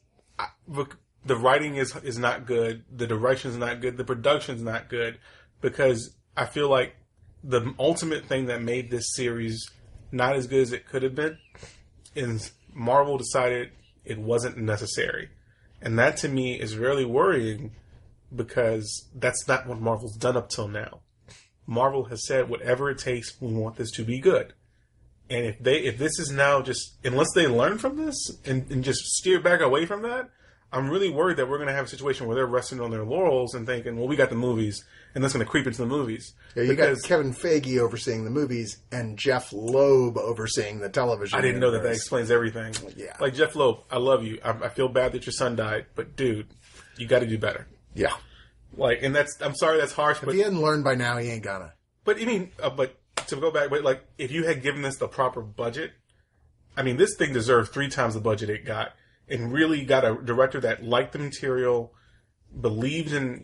The writing is not good. The direction's not good. The production's not good. Because I feel like the ultimate thing that made this series not as good as it could have been is Marvel decided it wasn't necessary. And that to me is really worrying because that's not what Marvel's done up till now. Marvel has said whatever it takes, we want this to be good. And if this is now just, unless they learn from this and just steer back away from that, I'm really worried that we're going to have a situation where they're resting on their laurels and thinking, well, we got the movies, and that's going to creep into the movies. Yeah, you got Kevin Feige overseeing the movies and Jeff Loeb overseeing the television. I didn't know that explains everything. Yeah. Like, Jeff Loeb, I love you. I feel bad that your son died, but dude, you got to do better. Yeah. Like, and I'm sorry that's harsh, but... If he hadn't learned by now, he ain't gonna. But, I mean, but to go back, but like, if you had given this the proper budget, I mean, this thing deserved 3 times the budget it got. And really got a director that liked the material, believed in,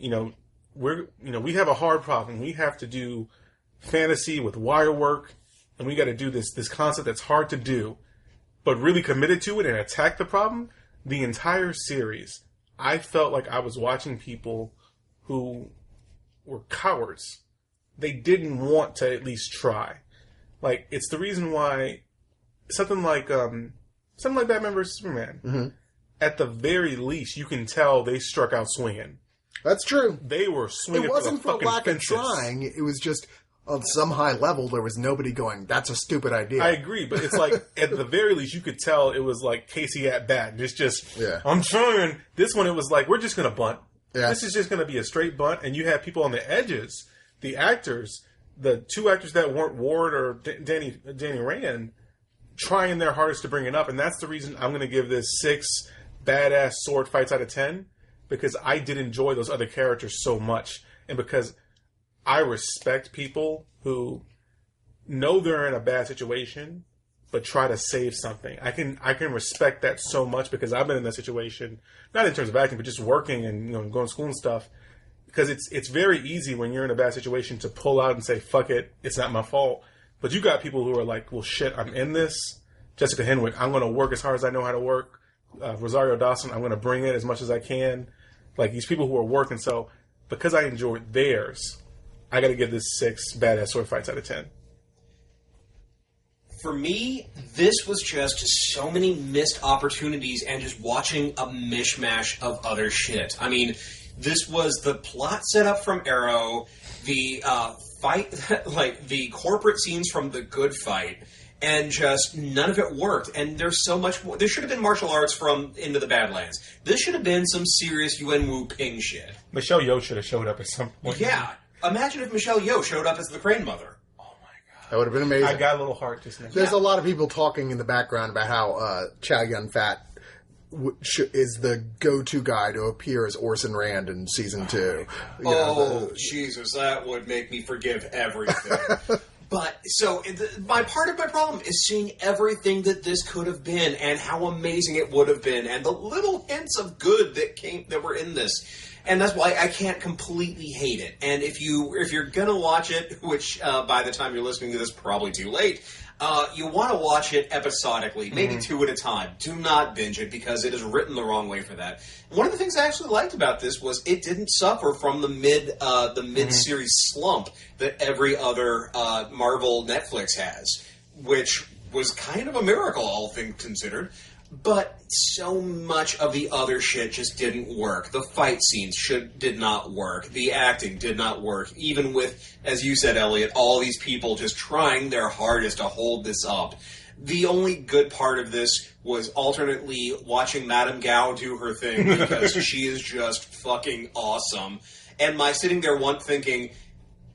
we have a hard problem. We have to do fantasy with wire work, and we got to do this concept that's hard to do, but really committed to it and attack the problem. The entire series, I felt like I was watching people who were cowards. They didn't want to at least try. Like, it's the reason why something like Batman vs. Superman, at the very least, you can tell they struck out swinging. That's true. They were swinging. It wasn't for lack fences. of trying. It was just on some high level, there was nobody going, that's a stupid idea. I agree, but it's like, at the very least, you could tell it was like Casey at bat. It's just, I'm trying. This one, it was like, we're just going to bunt. Yeah. This is just going to be a straight bunt, and you have people on the edges, the actors, the two actors that weren't Ward or Danny Rand, trying their hardest to bring it up, and that's the reason I'm going to give this 6 badass sword fights out of 10, because I did enjoy those other characters so much, and because I respect people who know they're in a bad situation, but try to save something. I can respect that so much because I've been in that situation, not in terms of acting, but just working and going to school and stuff. Because it's very easy when you're in a bad situation to pull out and say, fuck it, it's not my fault. But you got people who are like, well, shit, I'm in this. Jessica Henwick, I'm going to work as hard as I know how to work. Rosario Dawson, I'm going to bring it as much as I can. Like, these people who are working. So, because I enjoyed theirs, I got to give this 6 badass sword fights out of 10. For me, this was just so many missed opportunities and just watching a mishmash of other shit. I mean, this was the plot setup from Arrow, the fight, like the corporate scenes from The Good Fight, and just none of it worked. And there's so much more. There should have been martial arts from Into the Badlands. This should have been some serious Yuen Wu Ping shit. Michelle Yeoh should have showed up at some point. Yeah. Imagine if Michelle Yeoh showed up as the Crane Mother. Oh my god. That would have been amazing. I got a little heart just now. There's a lot of people talking in the background about how Chow Yun-Fat is the go-to guy to appear as Orson Rand in season 2. Jesus, that would make me forgive everything. But, so, part of my problem is seeing everything that this could have been and how amazing it would have been and the little hints of good that were in this. And that's why I can't completely hate it. And if you're gonna watch it, which by the time you're listening to this, probably too late, you want to watch it episodically, maybe 2 at a time. Do not binge it because it is written the wrong way for that. One of the things I actually liked about this was it didn't suffer from the mid-series slump that every other Marvel Netflix has, which was kind of a miracle, all things considered. But so much of the other shit just didn't work. The fight scenes did not work. The acting did not work. Even with, as you said, Elliott, all these people just trying their hardest to hold this up. The only good part of this was alternately watching Madame Gao do her thing because she is just fucking awesome. And my sitting there thinking,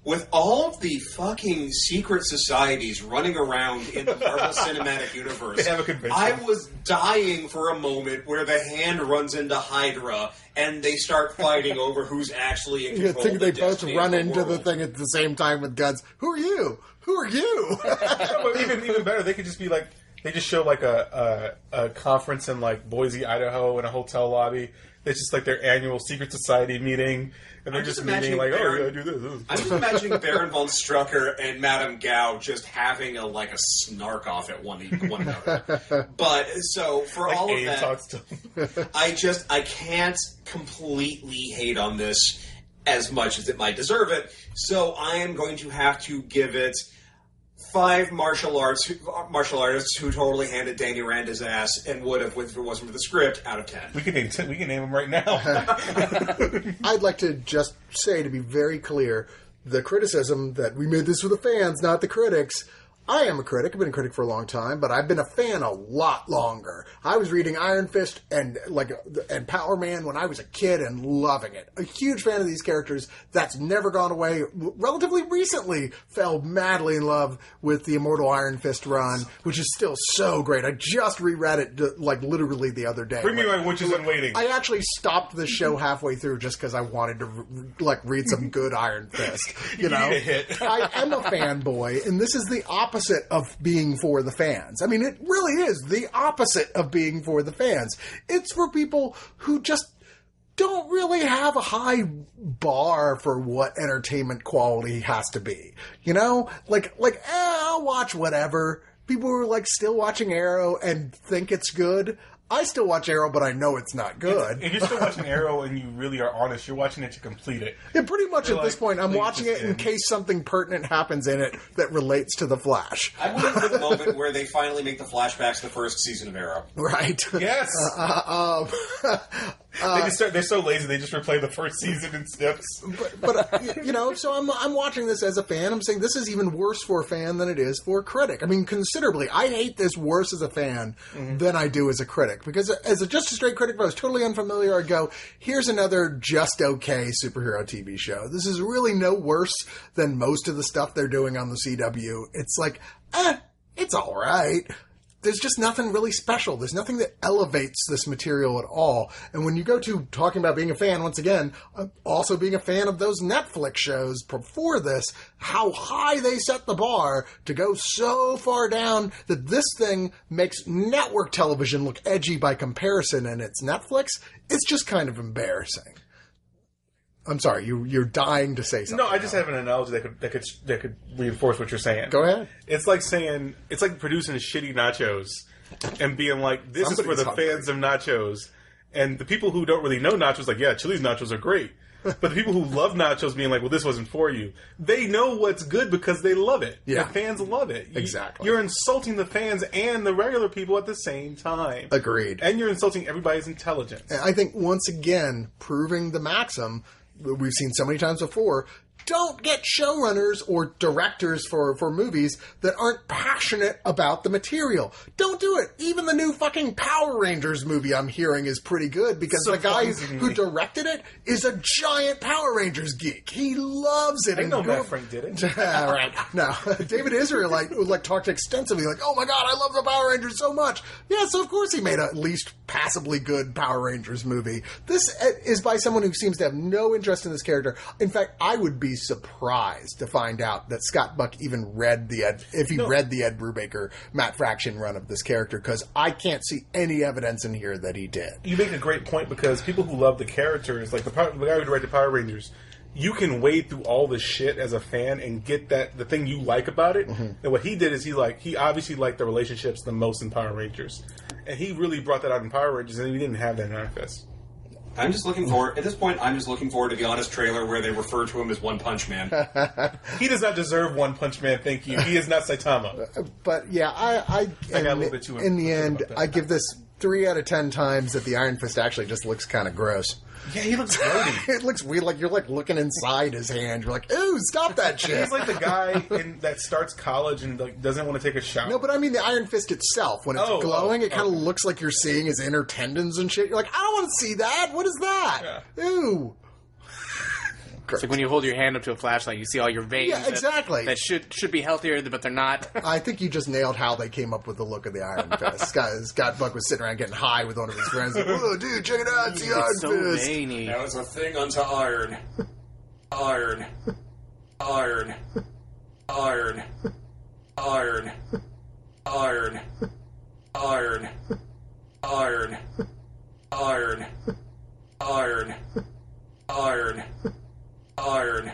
with all of the fucking secret societies running around in the Marvel Cinematic Universe, they have a convention. I was dying for a moment where the Hand runs into Hydra and they start fighting over who's actually in control. I think they both run into the thing at the same time with guns. Who are you? Who are you? But even better, they could just be like, they just show like a conference in like Boise, Idaho, in a hotel lobby. It's just like their annual secret society meeting. And they're just meeting like, oh, yeah, do this. I'm just imagining Baron von Strucker and Madame Gao just having a snark off at one another. But, so, for like all of Abe that, talks to I can't completely hate on this as much as it might deserve it. So I am going to have to give it 5 martial artists who totally handed Danny Rand his ass and would have, if it wasn't for the script, out of 10. We can name them right now. I'd like to just say, to be very clear, the criticism that we made this for the fans, not the critics. I am a critic. I've been a critic for a long time, but I've been a fan a lot longer. I was reading Iron Fist and Power Man when I was a kid and loving it. A huge fan of these characters. That's never gone away. Relatively recently, fell madly in love with the Immortal Iron Fist run, which is still so great. I just reread it literally the other day. Bring me my Witches in Waiting. I actually stopped the show halfway through just because I wanted to read some good Iron Fist. You know, need a hit. I am a fanboy, and this is the opposite of being for the fans. I mean, it really is the opposite of being for the fans. It's for people who just don't really have a high bar for what entertainment quality has to be. You know? I'll watch whatever. People who are still watching Arrow and think it's good. I still watch Arrow, but I know it's not good. If you're still watching Arrow and you really are honest, you're watching it to complete it. Yeah, pretty much at this point, I'm watching it in case something pertinent happens in it that relates to The Flash. I'm waiting for the moment where they finally make the flashbacks to the first season of Arrow. Right. Yes. They're so lazy. They just replay the first season in snips. But so I'm watching this as a fan. I'm saying this is even worse for a fan than it is for a critic. I mean, considerably. I hate this worse as a fan than I do as a critic. Because as just a straight critic, if I was totally unfamiliar, I'd go, here's another just okay superhero TV show. This is really no worse than most of the stuff they're doing on the CW. It's like, it's all right. There's just nothing really special. There's nothing that elevates this material at all. And when you go to talking about being a fan, once again, also being a fan of those Netflix shows before this, how high they set the bar to go so far down that this thing makes network television look edgy by comparison, and it's Netflix, it's just kind of embarrassing. I'm sorry, you're dying to say something. No, I just have an analogy that could reinforce what you're saying. Go ahead. It's like producing shitty nachos and being like, this is for the fans of nachos. And the people who don't really know nachos, like, yeah, Chili's nachos are great. But the people who love nachos being like, well, this wasn't for you. They know what's good because they love it. Yeah. The fans love it. Exactly. You're insulting the fans and the regular people at the same time. Agreed. And you're insulting everybody's intelligence. And I think, once again, proving the maxim we've seen so many times before, don't get showrunners or directors for movies that aren't passionate about the material. Don't do it. Even the new fucking Power Rangers movie I'm hearing is pretty good because the guy who directed it is a giant Power Rangers geek. He loves it. I know Matt Frank did it. Right. No. David Israel talked extensively like, oh my god, I love the Power Rangers so much. Yeah, so of course he made a at least passably good Power Rangers movie. This is by someone who seems to have no interest in this character. In fact, I would be surprised to find out that Scott Buck even read the Ed Brubaker, Matt Fraction run of this character, because I can't see any evidence in here that he did. You make a great point, because people who love the characters, like the guy who directed Power Rangers, you can wade through all this shit as a fan and get the thing you like about it. Mm-hmm. And what he did is he obviously liked the relationships the most in Power Rangers, and he really brought that out in Power Rangers, and he didn't have that in Iron Fist. At this point, I'm just looking forward to the honest trailer where they refer to him as One Punch Man. He does not deserve One Punch Man, thank you. He is not Saitama. But yeah, I got a little bit too in the end, I give this 3 out of 10 times that the Iron Fist actually just looks kind of gross. Yeah, he looks grody. It looks weird, like you're like looking inside his hand. You're like, ooh, stop that shit. He's like the guy that starts college and like doesn't want to take a shower. No, but I mean the Iron Fist itself. When it's glowing, it kind of looks like you're seeing his inner tendons and shit. You're like, I don't want to see that. What is that? Yeah. Ew. It's like when you hold your hand up to a flashlight, you see all your veins. Yeah, exactly. That should be healthier, but they're not. I think you just nailed how they came up with the look of the Iron Fist. Scott Buck was sitting around getting high with one of his friends. Like, whoa, dude, check it out. It's the Iron so Fist. Veiny. That was a thing unto iron. Iron. Iron. Iron. Iron. Iron. Iron. Iron. Iron. Iron. Iron. Iron.